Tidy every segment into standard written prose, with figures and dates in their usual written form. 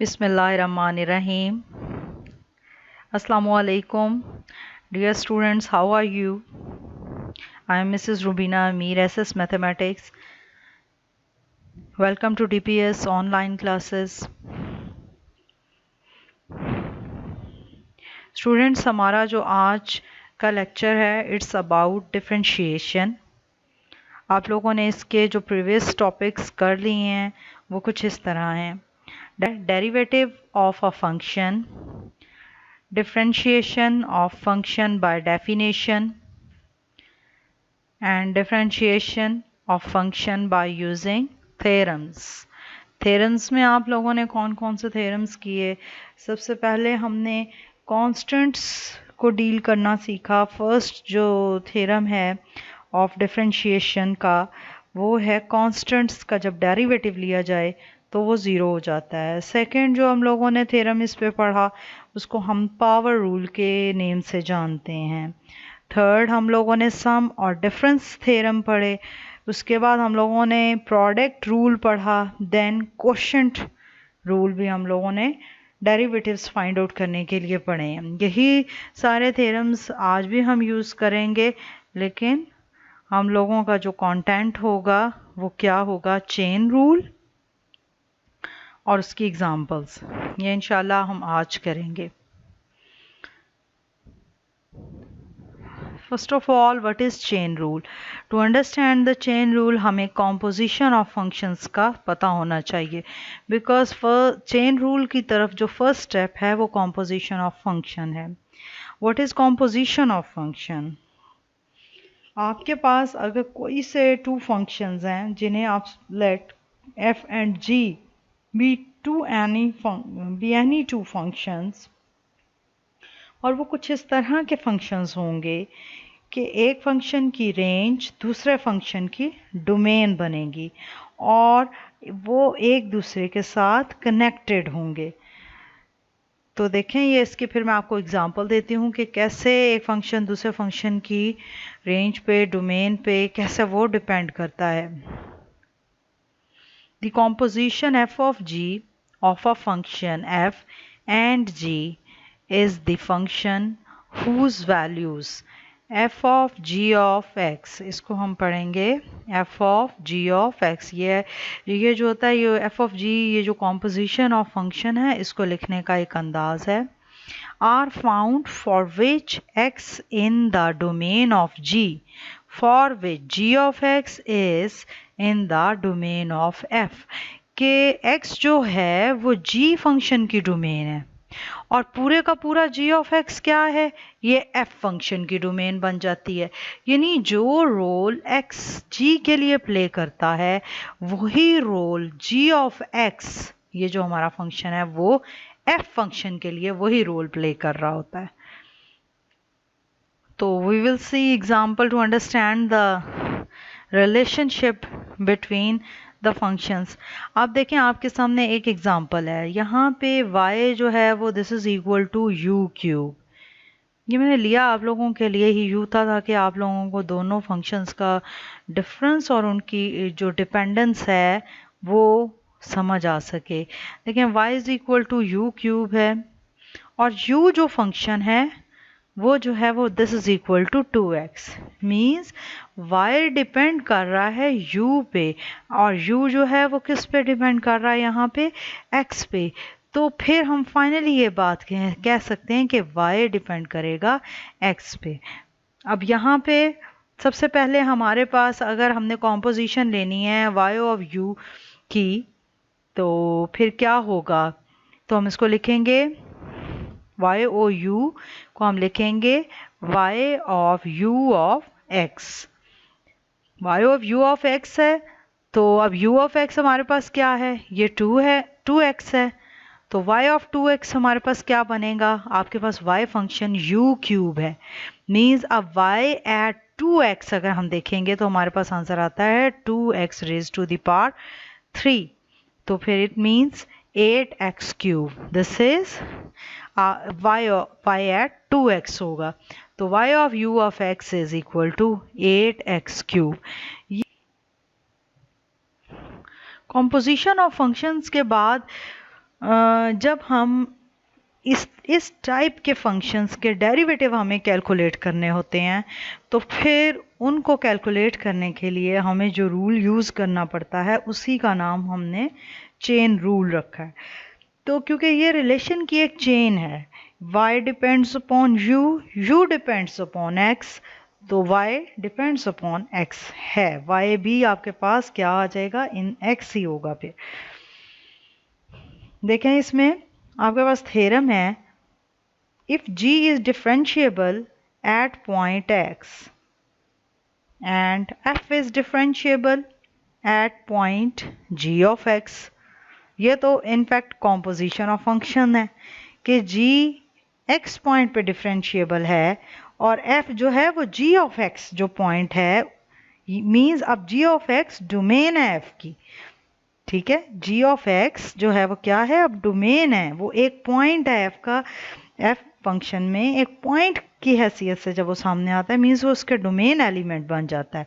Bismillahirrahmanirrahim. Assalamu alaikum. Dear students, how are you? I am Mrs. Rubina Amir, SS Mathematics. Welcome to DPS online classes. Students, हमारा जो आज का lecture है it's about differentiation. आप लोगों ने इसके जो प्रीवियस टॉपिक्स कर लिए हैं वो कुछ इस तरह हैं. Derivative of a function, differentiation of function by definition, and differentiation of function by using theorems. theorems में आप लोगों ने कौन कौन से theorems किए? सबसे पहले हमने constants को डील करना सीखा. फर्स्ट जो theorem है of differentiation का वो है constants का जब डेरिवेटिव लिया जाए तो वो ज़ीरो हो जाता है. सेकंड जो हम लोगों ने थ्योरम इस पे पढ़ा उसको हम पावर रूल के नेम से जानते हैं. थर्ड हम लोगों ने सम और डिफरेंस थ्योरम पढ़े. उसके बाद हम लोगों ने प्रोडक्ट रूल पढ़ा. देन कोशेंट रूल भी हम लोगों ने डेरिवेटिव्स फाइंड आउट करने के लिए पढ़े हैं. यही सारे थ्योरम्स आज भी हम यूज़ करेंगे, लेकिन हम लोगों का जो कंटेंट होगा वो क्या होगा? चेन रूल और उसकी एग्जांपल्स. ये इंशाल्लाह हम आज करेंगे. First of all, what is chain rule? To understand the chain rule हमें कॉम्पोजिशन ऑफ फंक्शंस का पता होना चाहिए, बिकॉज चेन रूल की तरफ जो फर्स्ट स्टेप है वो कॉम्पोजिशन ऑफ फंक्शन है. What is composition of function? आपके पास अगर कोई से टू फंक्शंस हैं जिन्हें आप late f and g be any two functions, और वो कुछ इस तरह के फंक्शंस होंगे कि एक फंक्शन की रेंज दूसरे फंक्शन की डोमेन बनेगी और वो एक दूसरे के साथ कनेक्टेड होंगे. तो देखें ये इसके फिर मैं आपको एग्जांपल देती हूँ कि कैसे एक फंक्शन दूसरे फंक्शन की रेंज पे, डोमेन पे कैसे वो डिपेंड करता है. The composition f of g of a function f and g is the function whose values f of g of x, इसको हम पढ़ेंगे f of g of x. ये जो होता है ये f of g, ये जो composition of function है इसको लिखने का एक अंदाज है. are found for which x in the domain of g, for which g of x is in the domain of f, के x जो है वो g फंक्शन की डोमेन है और पूरे का पूरा g of x क्या है? ये f फंक्शन की डोमेन बन जाती है. यानी जो रोल x g के लिए प्ले करता है वही रोल g of x, ये जो हमारा फंक्शन है वो f फंक्शन के लिए वही रोल प्ले कर रहा होता है. तो we will see example to understand the relationship between the functions. आप देखें आपके सामने एक एग्जाम्पल है. यहाँ पे y जो है वो this is equal to u cube. ये मैंने लिया आप लोगों के लिए ही यू था ताकि आप लोगों को दोनों फंक्शंस का डिफरेंस और उनकी जो डिपेंडेंस है वो समझ आ सके. देखें y is equal to u cube है और u जो फंक्शन है वो जो है वो this is equal to 2x. Means y depend कर रहा है u पे और u जो है वो किस पे डिपेंड कर रहा है? यहाँ पे x पे. तो फिर हम फाइनली ये बात कह सकते हैं कि y डिपेंड करेगा x पे. अब यहाँ पे सबसे पहले हमारे पास अगर हमने कॉम्पोजिशन लेनी है y ऑफ u की तो फिर क्या होगा? तो हम इसको लिखेंगे y ओ u को हम लिखेंगे y of u of x. y of u of x है तो अब u ऑफ x हमारे पास क्या है? ये 2 है, 2x है. तो y ऑफ 2x हमारे पास क्या बनेगा? आपके पास y फंक्शन u क्यूब है. मीन्स अब y एट 2x अगर हम देखेंगे तो हमारे पास आंसर आता है 2x raise to the power 3. तो फिर it means 8x cube. This is y at 2x होगा. तो y of u of x is equal to 8x cube. Composition of functions के बाद जब हम इस टाइप के फंक्शंस के डेरिवेटिव हमें कैलकुलेट करने होते हैं, तो फिर उनको कैलकुलेट करने के लिए हमें जो रूल यूज़ करना पड़ता है उसी का नाम हमने चेन रूल रखा है। तो क्योंकि ये रिलेशन की एक चेन है, y depends upon u depends upon x, तो y डिपेंड्स अपॉन x है, y भी आपके पास क्या आ जाएगा, इन x ही होगा। फिर देखें इसमें आपके पास थ्योरम है, if g is differentiable at point x and f is differentiable at point g of x, ये तो इनफैक्ट कॉम्पोजिशन ऑफ फंक्शन है कि g x पॉइंट पे डिफरेंशिएबल है और f जो है वो g ऑफ x जो पॉइंट है, मींस अब g ऑफ x डोमेन है f की, ठीक है। g ऑफ x जो है वो क्या है, अब डोमेन है, वो एक पॉइंट है f का, f फंक्शन में एक पॉइंट की हैसियत से जब वो सामने आता है, मीन्स वो उसके डोमेन एलिमेंट बन जाता है।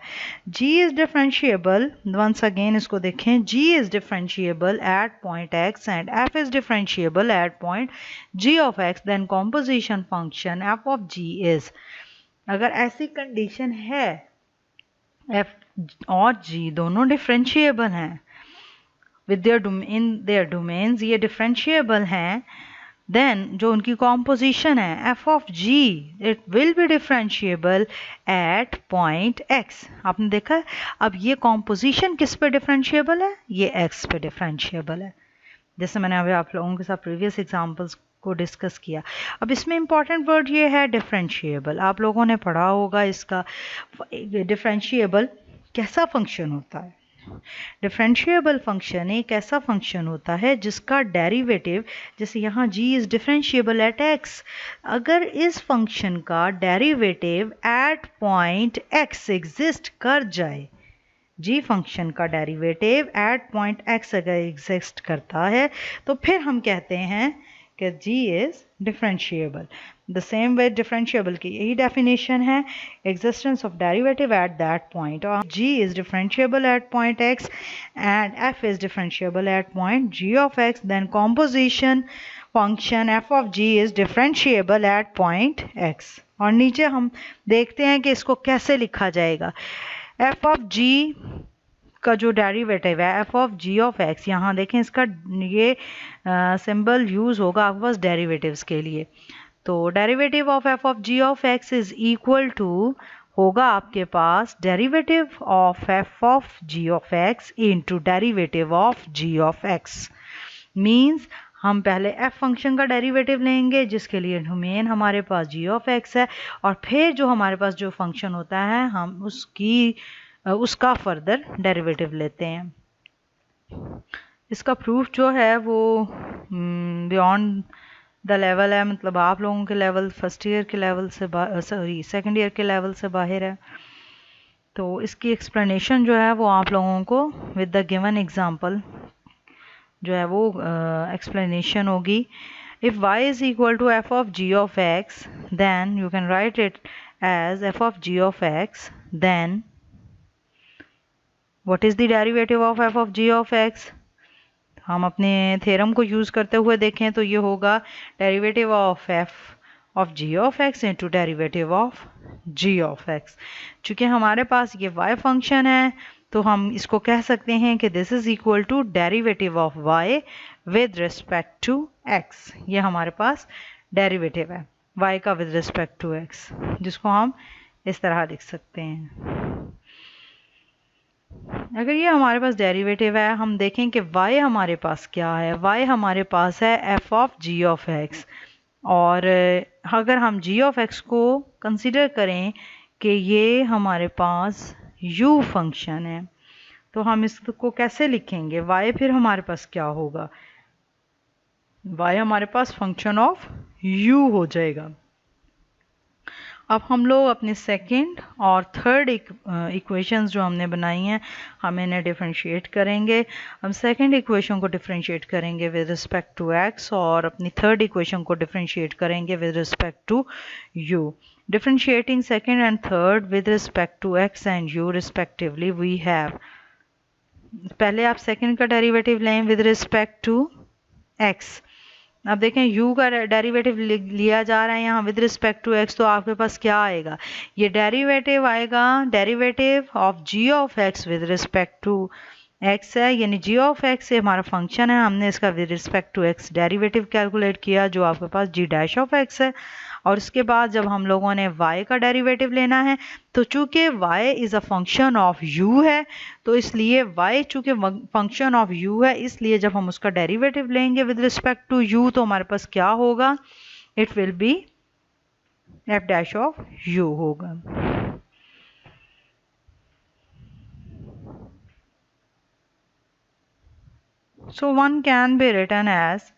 g is differentiable, once again इसको देखें, g is differentiable at point x and f is differentiable at point g of x, then composition function f of g is, अगर ऐसी कंडीशन है f और g दोनों डिफरेंशिएबल हैं with their domains, ये differentiable हैं, देन जो उनकी कॉम्पोजिशन है f of g, it will B differentiable at point x। आपने देखा अब ये कॉम्पोजिशन किस पे डिफरेंशिएबल है, ये x पे डिफरेंशिएबल है, जैसे मैंने अभी आप लोगों के साथ प्रीवियस एग्जांपल्स को डिस्कस किया। अब इसमें इंपॉर्टेंट वर्ड ये है डिफरेंशिएबल, आप लोगों ने पढ़ा होगा इसका डिफरेंशिएबल कैसा फंक्शन होता है। डिफरेंशिएबल फंक्शन एक ऐसा फंक्शन होता है जिसका डेरिवेटिव, जैसे यहाँ g is differentiable at x, अगर इस फंक्शन का derivative at point x exist कर जाए, g फंक्शन का डेरिवेटिव एट पॉइंट x अगर एग्जिस्ट करता है, तो फिर हम कहते हैं कि g is differentiable. The same way differentiable की यही डेफिनेशन है, existence of derivative at that point, और g is differentiable at point x and f is differentiable at point g of x, then composition function f of g is differentiable at point x। और नीचे हम देखते हैं कि इसको कैसे लिखा जाएगा, f ऑफ g का जो डेरिवेटिव है f of g of x, यहाँ देखें इसका ये सिंबल यूज़ होगा आपके पास डेरिवेटिव्स के लिए, तो derivative of f of g of x is equal to होगा आपके पास derivative of f of g of x into derivative of g of x। Means हम पहले f फंक्शन का डेरिवेटिव लेंगे जिसके लिए डोमेन हमारे पास g ऑफ x है, और फिर जो हमारे पास जो फंक्शन होता है हम उसका फर्दर डेरिवेटिव लेते हैं। इसका प्रूफ जो है वो बियॉन्ड द लेवल है, मतलब आप लोगों के लेवल फर्स्ट ईयर के लेवल से सेकंड ईयर के लेवल से बाहर है, तो इसकी एक्सप्लेनेशन जो है वो आप लोगों को विद द गिवन एग्जांपल जो है वो एक्सप्लेनेशन होगी। If y is equal to f of g of x, then you can write it as f of g of x, then what is the derivative of f of g of x। हम अपने theorem को use करते हुए देखें तो ये होगा derivative of f of g of x into derivative of g of x। चूँकि हमारे पास ये y फंक्शन है तो हम इसको कह सकते हैं कि this is equal to derivative of y with respect to x। ये हमारे पास डेरिवेटिव है y का विद रिस्पेक्ट टू x, जिसको हम इस तरह लिख सकते हैं। अगर ये हमारे पास डेरिवेटिव है, हम देखें कि y हमारे पास क्या है, y हमारे पास है f of g of x, और अगर हम g ऑफ x को कंसिडर करें कि ये हमारे पास u फंक्शन है, तो हम इसको कैसे लिखेंगे, y फिर हमारे पास क्या होगा, y हमारे पास फंक्शन ऑफ u हो जाएगा। अब हम लोग अपने सेकंड और थर्ड इक्वेशंस जो हमने बनाई हैं हम इन्हें डिफरेंशिएट करेंगे। हम सेकंड इक्वेशन को डिफरेंशिएट करेंगे विद रिस्पेक्ट टू x, और अपनी थर्ड इक्वेशन को डिफरेंशिएट करेंगे with respect to u। Differentiating second and third with respect to x and u respectively, we have, पहले आप सेकंड का डेरिवेटिव लें विद रिस्पेक्ट टू एक्स। अब देखें u का डेरिवेटिव लिया जा रहा है यहाँ विद रिस्पेक्ट टू x, तो आपके पास क्या आएगा, ये डेरिवेटिव आएगा, derivative of g of x with respect to x है, यानी g ऑफ x से हमारा फंक्शन है, हमने इसका with respect to x derivative calculate किया जो आपके पास g डैश ऑफ x है। और उसके बाद जब हम लोगों ने y का डेरिवेटिव लेना है, तो चूंकि y is a function of u है, तो इसलिए y चूंकि फंक्शन ऑफ u है, इसलिए जब हम उसका डेरिवेटिव लेंगे विद रिस्पेक्ट टू u, तो हमारे पास क्या होगा, it will be f dash of u होगा। So one can be written as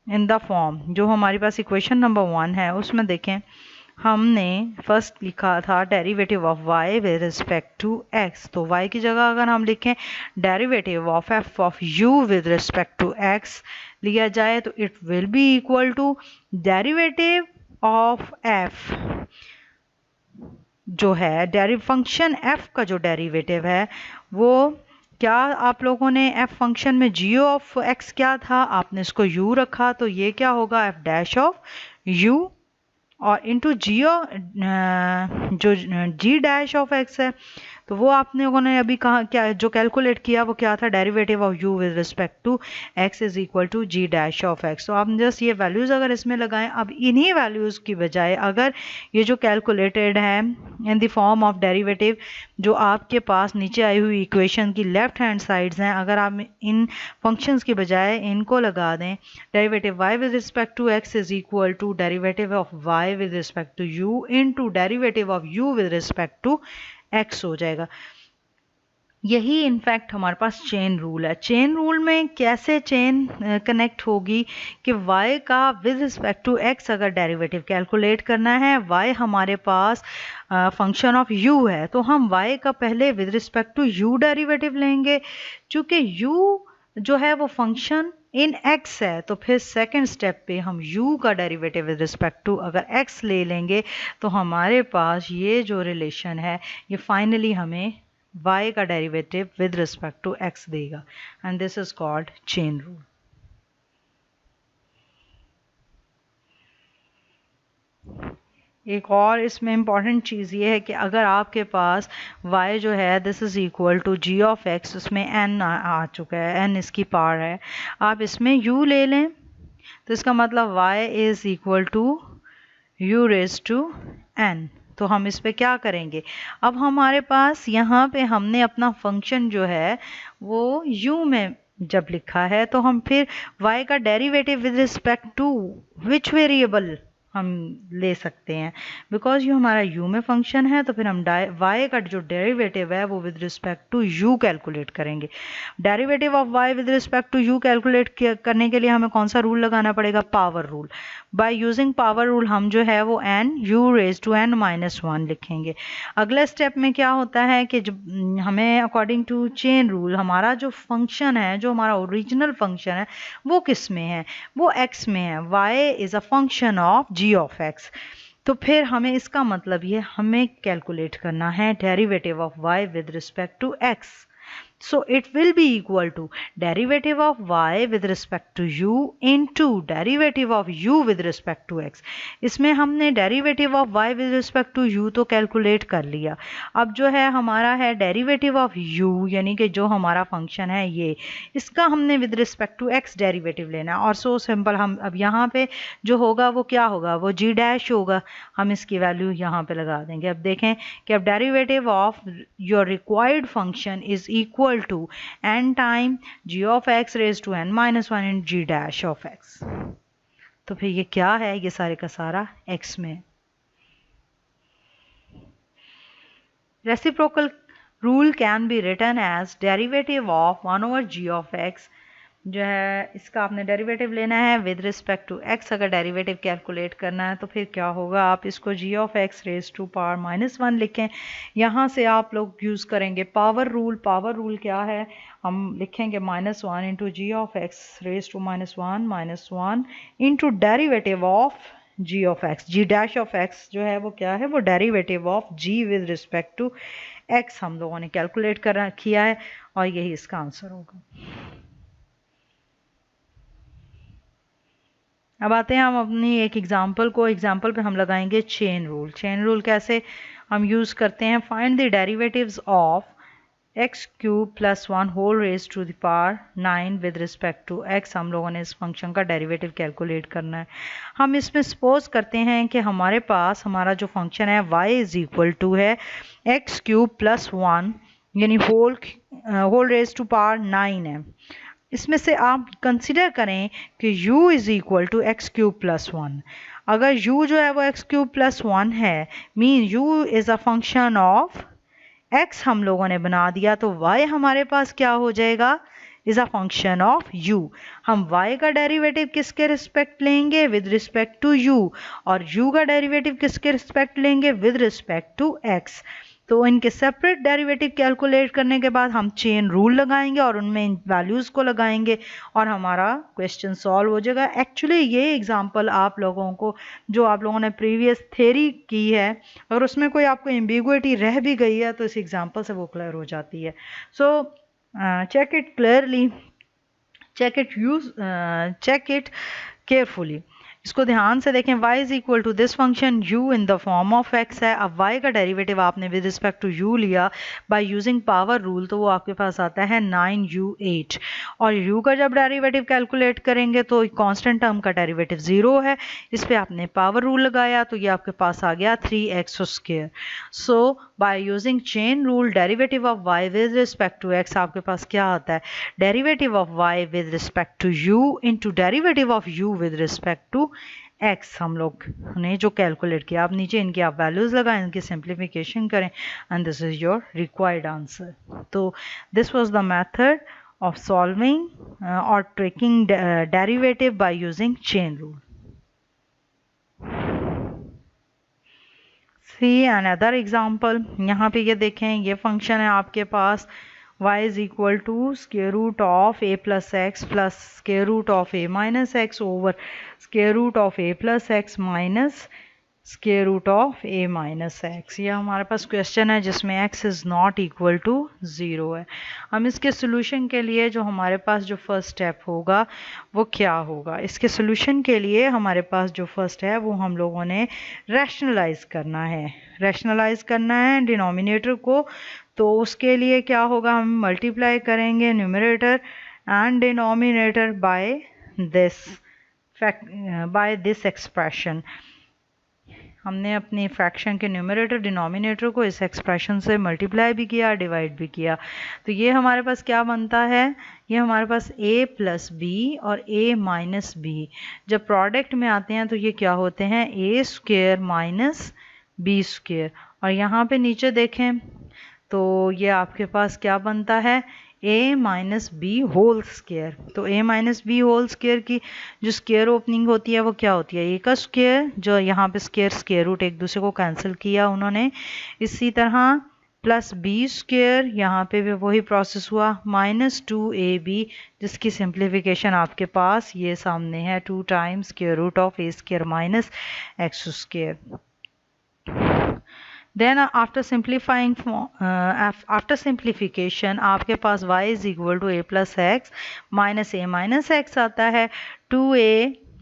in the form, जो हमारे पास इक्वेशन नंबर 1 है उसमें देखें हमने फर्स्ट लिखा था derivative of y with respect to x, तो y की जगह अगर हम लिखें derivative of f of u with respect to x लिया जाए, तो it will be equal to derivative of f जो है फंक्शन f का जो डेरिवेटिव है वो क्या, आप लोगों ने f फंक्शन में g ऑफ x क्या था, आपने इसको u रखा, तो ये क्या होगा f डैश ऑफ u और इंटू जी जो g डैश ऑफ x है, तो वो आपने लोगों ने अभी कहा क्या जो कैलकुलेट किया वो क्या था, derivative of u with respect to x is equal to g dash of x। तो आप जस्ट ये वैल्यूज़ अगर इसमें लगाएं, अब इन्हीं वैल्यूज़ की बजाय अगर ये जो कैलकुलेटेड है इन द फॉर्म ऑफ डेरिवेटिव जो आपके पास नीचे आई हुई इक्वेशन की लेफ्ट हैंड साइड्स हैं, अगर आप इन फंक्शंस की बजाय इनको लगा दें, derivative y with respect to x is equal to derivative of y with respect to u into derivative of u with respect to x हो जाएगा। यही इनफैक्ट हमारे पास चेन रूल है। चेन रूल में कैसे चेन कनेक्ट होगी कि y का विद रिस्पेक्ट टू x अगर डेरिवेटिव कैलकुलेट करना है, y हमारे पास फंक्शन ऑफ u है, तो हम y का पहले with respect to u derivative लेंगे, चूँकि u जो है वो फंक्शन इन x है, तो फिर सेकंड स्टेप पे हम u का डेरिवेटिव विद रिस्पेक्ट टू अगर x ले लेंगे, तो हमारे पास ये जो रिलेशन है ये फाइनली हमें y का derivative with respect to x देगा, and this is called chain rule. एक और इसमें इम्पॉर्टेंट चीज़ ये है कि अगर आपके पास y जो है this is equal to g of x, उसमें n आ चुका है, n इसकी पावर है, आप इसमें u ले लें, तो इसका मतलब y is equal to u raise to n। तो हम इस पे क्या करेंगे, अब हमारे पास यहाँ पे हमने अपना फंक्शन जो है वो u में जब लिखा है, तो हम फिर y का derivative with respect to which variable हम ले सकते हैं, बिकॉज ये हमारा u में फंक्शन है, तो फिर हम y का जो डेरिवेटिव है वो with respect to u calculate करेंगे। Derivative of y with respect to u calculate करने के लिए हमें कौन सा रूल लगाना पड़ेगा, power rule. By using power rule हम जो है वो n u raise to n minus 1 लिखेंगे। अगले स्टेप में क्या होता है कि जब हमें अकॉर्डिंग टू चेन रूल हमारा जो फंक्शन है, जो हमारा ओरिजिनल फंक्शन है वो किस में है, वो x में है, y is a function of g of x। तो फिर हमें इसका मतलब ये हमें कैलकुलेट करना है derivative of y with respect to x। So it will be equal to derivative of y with respect to u into derivative of u with respect to x। इसमें हमने derivative of y with respect to u तो calculate कर लिया, अब जो है हमारा है derivative of u यानी कि जो हमारा फंक्शन है ये, इसका हमने with respect to x derivative लेना, और सो सिंपल हम अब यहाँ पे जो होगा वो क्या होगा, वो g डैश होगा, हम इसकी वैल्यू यहाँ पे लगा देंगे। अब देखें कि अब derivative of your required function is equal to n time g of x raised to n minus 1 in g dash of x। तो फिर ये क्या है, ये सारे का सारा x में। Reciprocal rule can be written as derivative of 1 over g of x, जो है इसका आपने डेरिवेटिव लेना है विद रिस्पेक्ट टू x, अगर डेरिवेटिव कैलकुलेट करना है तो फिर क्या होगा, आप इसको g of x raise to power minus 1 लिखें। यहाँ से आप लोग यूज़ करेंगे पावर रूल। पावर रूल क्या है, हम लिखेंगे minus 1 into g of x raise to minus one into derivative of g of x। g dash of x जो है वो क्या है, वो derivative of g with respect to x हम लोगों ने कैलकुलेट किया है, और यही इसका आंसर होगा। अब आते हैं हम अपनी एक एग्जांपल पे हम लगाएंगे चेन रूल। चेन रूल कैसे हम यूज़ करते हैं? Find the derivatives of x cube plus 1 whole raise to the power 9 with respect to x. हम लोगों ने इस फंक्शन का डेरिवेटिव कैलकुलेट करना है। हम इसमें सपोज करते हैं कि हमारे पास हमारा जो फंक्शन है y इज इक्वल टू है एक्स क्यूब प्लस 1 यानी होल रेज टू पावर 9 है। इसमें से आप कंसिडर करें कि u is equal to x cube plus 1। अगर u जो है वो एक्स क्यूब प्लस 1 है, mean u is a function of x हम लोगों ने बना दिया, तो y हमारे पास क्या हो जाएगा? Is a function of u। हम y का डेरिवेटिव किसके रिस्पेक्ट लेंगे? With respect to u। और u का डेरिवेटिव किसके रिस्पेक्ट लेंगे? With respect to x। तो इनके सेपरेट डेरिवेटिव कैलकुलेट करने के बाद हम चेन रूल लगाएंगे और उनमें इन वैल्यूज़ को लगाएंगे और हमारा क्वेश्चन सॉल्व हो जाएगा। एक्चुअली ये एग्जांपल आप लोगों को जो आप लोगों ने प्रीवियस थ्योरी की है, अगर उसमें कोई आपको एम्बिगुइटी रह भी गई है तो इस एग्जांपल से वो क्लियर हो जाती है। So check it clearly, check it carefully। इसको ध्यान से देखें। y is equal to this function u in the form of x है। अब y का डेरिवेटिव आपने विद रिस्पेक्ट टू u लिया बाय यूजिंग पावर रूल, तो वो आपके पास आता है 9u8। और u का जब डेरिवेटिव कैलकुलेट करेंगे तो कांस्टेंट टर्म का डेरिवेटिव 0 है। इस पे आपने पावर रूल लगाया तो ये आपके पास आ गया 3x²। So by using chain rule derivative of y with respect to x आपके पास क्या आता है? Derivative of y with respect to u into derivative of u with respect to x हम लोग ने जो कैलकुलेट किया। आप नीचे इनकी आप वैल्यूज लगाएं, इनकी सिंप्लीफिकेशन करें and this is your required answer. तो this was the method of solving or taking derivative by using chain rule. See another example। यहाँ पे ये देखें, ये फंक्शन है आपके पास y is equal to square root of a plus x plus square root of a minus x over square root of a plus x minus square root of a minus x. ये हमारे पास question है जिसमें x is not equal to 0 है। हम इसके solution के लिए जो हमारे पास जो फर्स्ट स्टेप होगा वो क्या होगा? इसके सोल्यूशन के लिए हमारे पास जो फर्स्ट है वो हम लोगों ने रैशनलाइज करना है डिनोमिनेटर को। तो उसके लिए क्या होगा? हम मल्टीप्लाई करेंगे numerator and denominator by this expression. हमने अपनी फ्रैक्शन के न्यूमरेटर डिनोमिनेटर को इस एक्सप्रेशन से मल्टीप्लाई भी किया, डिवाइड भी किया। तो ये हमारे पास क्या बनता है? ये हमारे पास a प्लस बी और a माइनस बी जब प्रोडक्ट में आते हैं तो ये क्या होते हैं? a square minus b square. और यहाँ पे नीचे देखें तो ये आपके पास क्या बनता है? a minus b whole square. तो a minus b whole square की जो स्क्वायर ओपनिंग होती है वो क्या होती है? a का स्क्वायर, जो यहाँ पे स्क्वायर रूट एक दूसरे को कैंसिल किया उन्होंने। इसी तरह प्लस बी स्क्वायर, यहाँ पे भी वही प्रोसेस हुआ, माइनस 2ab जिसकी सिंप्लीफिकेशन आपके पास ये सामने है, 2 times square root of a square minus x square. Then after simplification आपके पास y is equal to a plus x minus a minus x आता है, 2a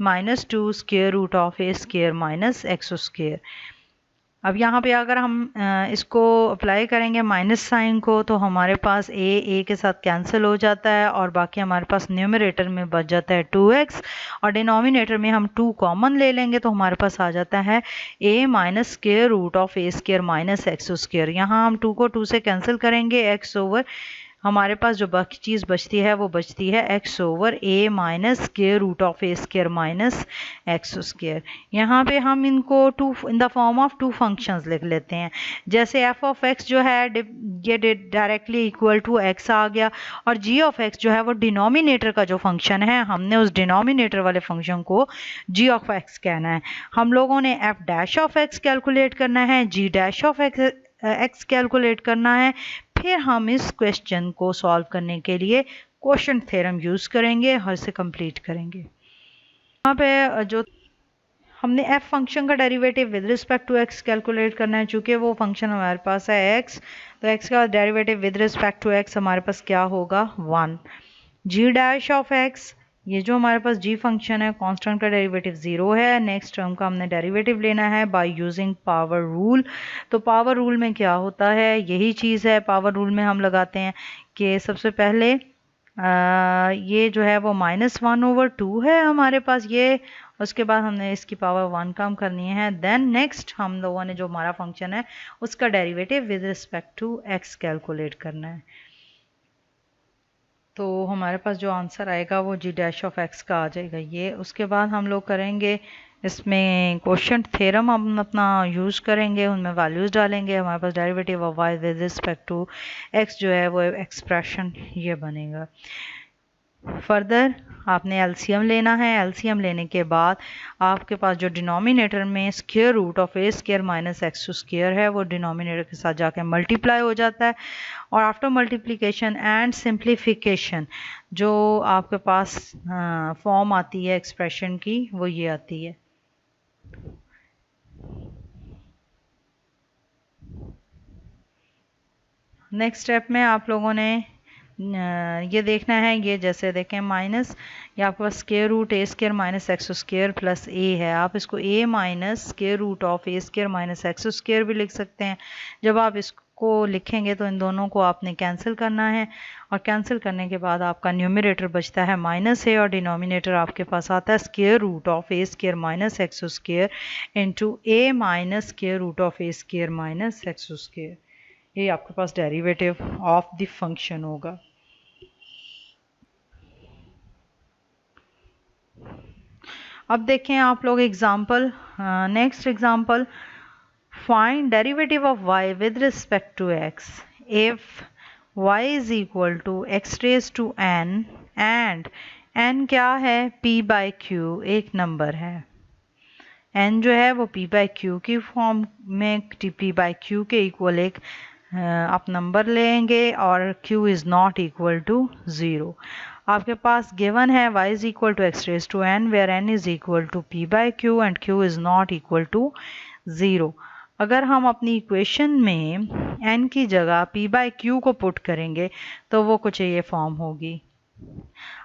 minus 2 square root of a square minus x square। अब यहाँ पे अगर हम इसको apply करेंगे माइनस साइन को तो हमारे पास a के साथ कैंसिल हो जाता है और बाकी हमारे पास न्यूमरेटर में बच जाता है 2x और डिनोमिनेटर में हम 2 कॉमन ले लेंगे तो हमारे पास आ जाता है a minus square root of a square minus x square. यहाँ हम 2 को 2 से कैंसिल करेंगे, x ओवर हमारे पास जो बाकी चीज़ बचती है वो बचती है x over a minus square root of a square minus x square. यहाँ पे हम इनको in the form of 2 functions लिख लेते हैं। जैसे f ऑफ x जो है ये डायरेक्टली इक्वल टू x आ गया और g ऑफ x जो है वो डिनोमिनेटर का जो फंक्शन है, हमने उस डिनोमिनेटर वाले फंक्शन को g ऑफ x कहना है। हम लोगों ने f dash of x calculate करना है, g dash of x calculate करना है। फिर हम इस क्वेश्चन को सॉल्व करने के लिए क्वोशंट थ्योरम यूज़ करेंगे और इसे कंप्लीट करेंगे। यहाँ पे जो हमने f फंक्शन का derivative with respect to x calculate करना है, चूँकि वो फंक्शन हमारे पास है x, तो x का derivative with respect to x हमारे पास क्या होगा? 1। g डैश ऑफ x ये जो हमारे पास g फंक्शन है कांस्टेंट का डेरिवेटिव 0 है। नेक्स्ट टर्म का हमने डेरिवेटिव लेना है बाय यूजिंग पावर रूल। तो पावर रूल में क्या होता है, यही चीज़ है। पावर रूल में हम लगाते हैं कि सबसे पहले ये जो है वो -1/2 है हमारे पास ये, उसके बाद हमने इसकी पावर 1 कम करनी है। देन नेक्स्ट हम लोगों ने जो हमारा फंक्शन है उसका derivative with respect to x calculate करना है। तो हमारे पास जो आंसर आएगा वो g' का आ जाएगा ये। उसके बाद हम लोग करेंगे इसमें क्वोशिएंट थ्योरम हम अपना यूज़ करेंगे, उनमें वैल्यूज़ डालेंगे। हमारे पास derivative of y with respect to x जो है वो एक्सप्रेशन ये बनेगा। फर्दर आपने एलसीएम लेना है। एलसीएम लेने के बाद आपके पास जो डिनोमिनेटर में square root of a square minus x square है वो डिनोमिनेटर के साथ जाके मल्टीप्लाई हो जाता है। और आफ्टर मल्टीप्लिकेशन एंड सिंप्लीफिकेशन जो आपके पास फॉर्म आती है एक्सप्रेशन की वो ये आती है। नेक्स्ट स्टेप में आप लोगों ने ये देखना है, ये जैसे देखें माइनस, ये आपके पास square root a square minus x square plus a है। आप इसको a minus square root of a square minus x square भी लिख सकते हैं। जब आप इसको लिखेंगे तो इन दोनों को आपने कैंसिल करना है, और कैंसिल करने के बाद आपका न्यूमरेटर बचता है माइनस a और डिनोमिनेटर आपके पास आता है square root of a square minus x square into a minus square root of a square minus x square. ये आपके पास डेरिवेटिव ऑफ द फंक्शन होगा। अब देखें आप लोग example, next example, find derivative of y with respect to x if y is equal to x raise to n and n क्या है, p बाई q एक नंबर है। n जो है वो p बाई q की फॉर्म में p by q के इक्वल एक आप नंबर लेंगे और q is not equal to 0। आपके पास गिवन है y is equal to x raise to n where n is equal to p by q and q is not equal to 0। अगर हम अपनी इक्वेशन में n की जगह p बाई q को पुट करेंगे तो वो कुछ ये फॉर्म होगी।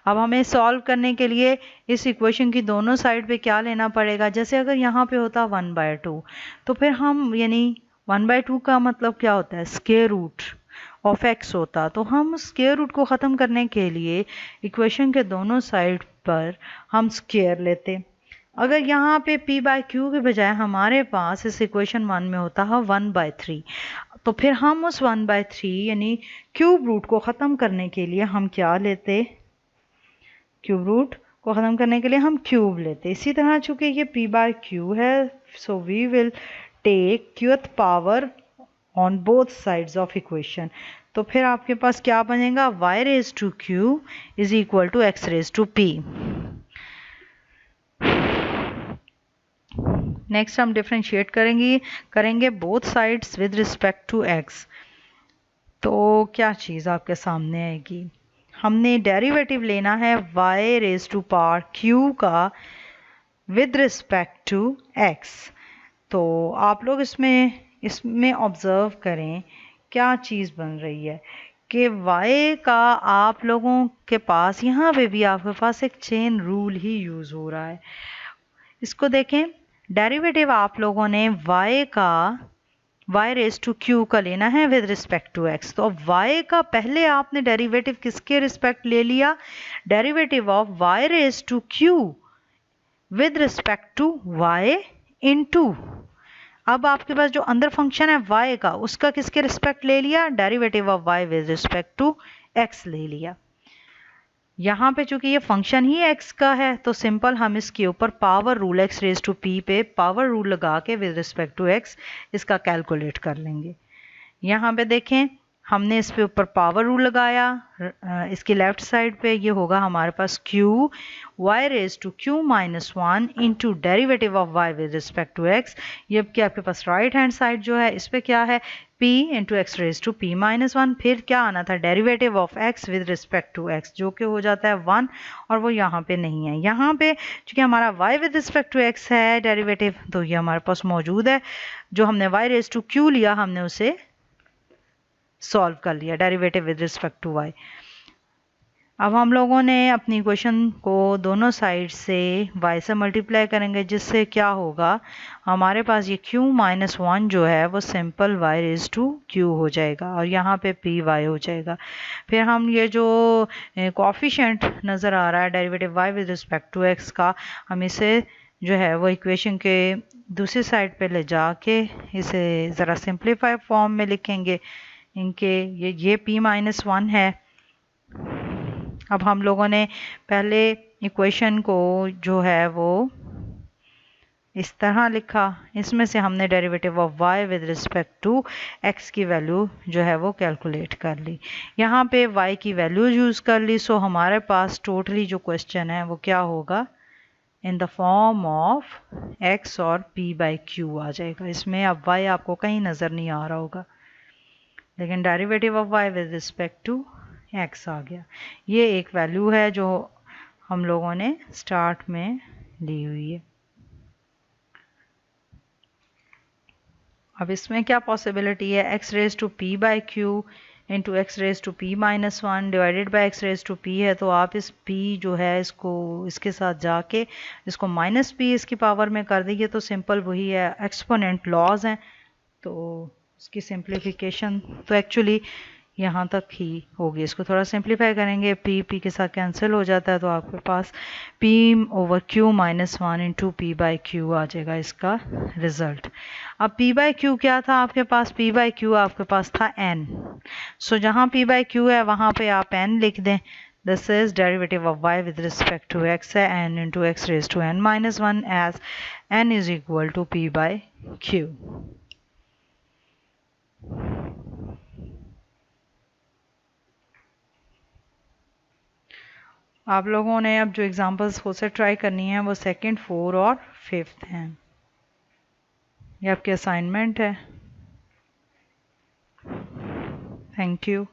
अब हमें सॉल्व करने के लिए इस इक्वेशन की दोनों साइड पे क्या लेना पड़ेगा, जैसे अगर यहाँ पे होता 1/2 तो फिर हम यानी 1/2 का मतलब क्या होता है, स्क्वायर रूट ऑफ x होता। तो हम स्क्वायर रूट को ख़त्म करने के लिए इक्वेशन के दोनों साइड पर हम स्क्वायर लेते। अगर यहाँ पे p बाई q के बजाय हमारे पास इस इक्वेशन 1 में होता है 1/3 तो फिर हम उस 1/3 यानी क्यूब रूट को ख़त्म करने के लिए हम क्या लेते, क्यूब रूट को ख़त्म करने के लिए हम क्यूब लेते। इसी तरह चूँकि ये p बाई q है so we will take qth power on both sides of equation. तो फिर आपके पास क्या बनेगा, y raise to q is equal to x raise to p। Next हम डिफ्रेंशिएट करेंगे both sides with respect to x। तो क्या चीज़ आपके सामने आएगी, हमने डेरिवेटिव लेना है y raise to power q का विद रिस्पेक्ट टू x। तो आप लोग इसमें ऑब्ज़र्व करें क्या चीज़ बन रही है कि y का आप लोगों के पास यहाँ पे भी आपके पास एक चेन रूल ही यूज़ हो रहा है। इसको देखें, डेरिवेटिव आप लोगों ने y का y रेज टू q का लेना है विद रिस्पेक्ट टू x। तो y का पहले आपने डेरिवेटिव किसके रिस्पेक्ट ले लिया, derivative of y raise to q with respect to y into, अब आपके पास जो अंदर फंक्शन है y का उसका किसके रिस्पेक्ट ले लिया, derivative of y with respect to x ले लिया। यहाँ पे चूंकि ये फंक्शन ही x का है तो सिंपल हम इसके ऊपर power rule x raise to p पे पावर रूल लगा के विद रिस्पेक्ट टू x इसका कैलकुलेट कर लेंगे। यहाँ पे देखें हमने इस पे ऊपर पावर रूल लगाया, इसकी लेफ्ट साइड पे ये होगा हमारे पास q y raise to q minus 1 into derivative of y with respect to x। ये कि आपके पास राइट हैंड साइड जो है इस पे क्या है, p into x raise to p minus 1। फिर क्या आना था, derivative of x with respect to x जो कि हो जाता है 1 और वो यहाँ पे नहीं है। यहाँ पे चूँकि हमारा y with respect to x है डेरिवेटिव तो ये हमारे पास मौजूद है। जो हमने y रेज टू q लिया हमने उसे सॉल्व कर लिया, derivative with respect to y। अब हम लोगों ने अपनी इक्वेशन को दोनों साइड से y से मल्टीप्लाई करेंगे, जिससे क्या होगा, हमारे पास ये q माइनस 1 जो है वो simple y raise to q हो जाएगा और यहाँ पे पी वाई हो जाएगा। फिर हम ये जो कोफिशिएंट नज़र आ रहा है derivative y with respect to x का, हम इसे जो है वो इक्वेशन के दूसरी साइड पे ले जाके इसे ज़रा सिंप्लीफाई फॉर्म में लिखेंगे। इनके ये p माइनस 1 है। अब हम लोगों ने पहले इक्वेशन को जो है वो इस तरह लिखा, इसमें से हमने derivative of y with respect to x की वैल्यू जो है वो कैलकुलेट कर ली, यहाँ पे y की वैल्यू यूज़ कर ली। सो हमारे पास टोटली जो क्वेश्चन है वो क्या होगा, इन द फॉर्म ऑफ x और p बाई q आ जाएगा। इसमें अब y आपको कहीं नज़र नहीं आ रहा होगा, लेकिन derivative of y with respect to x आ गया। ये एक वैल्यू है जो हम लोगों ने स्टार्ट में ली हुई है। अब इसमें क्या पॉसिबिलिटी है, x raise to p by q into x raise to p minus 1 divided by x raise to p है, तो आप इस p जो है इसको इसके साथ जाके इसको माइनस p इसकी पावर में कर दीजिए, तो सिंपल वही है, एक्सपोनेंट लॉज हैं, तो इसकी सिंप्लीफिकेशन तो एक्चुअली यहाँ तक ही होगी। इसको थोड़ा सिंप्लीफाई करेंगे, p के साथ कैंसिल हो जाता है, तो आपके पास p over q minus 1 into p by q आ जाएगा इसका रिजल्ट। अब p बाई क्यू क्या था आपके पास, p बाई क्यू आपके पास था n। सो जहाँ p बाई क्यू है वहाँ पे आप n लिख दें। This is derivative of y with respect to x है n into x raise to n minus 1 as n is equal to p by q. आप लोगों ने अब जो एग्जांपल्स खुद से ट्राई करनी है वो सेकंड, 4 और 5th हैं। ये आपकी असाइनमेंट है। Thank you.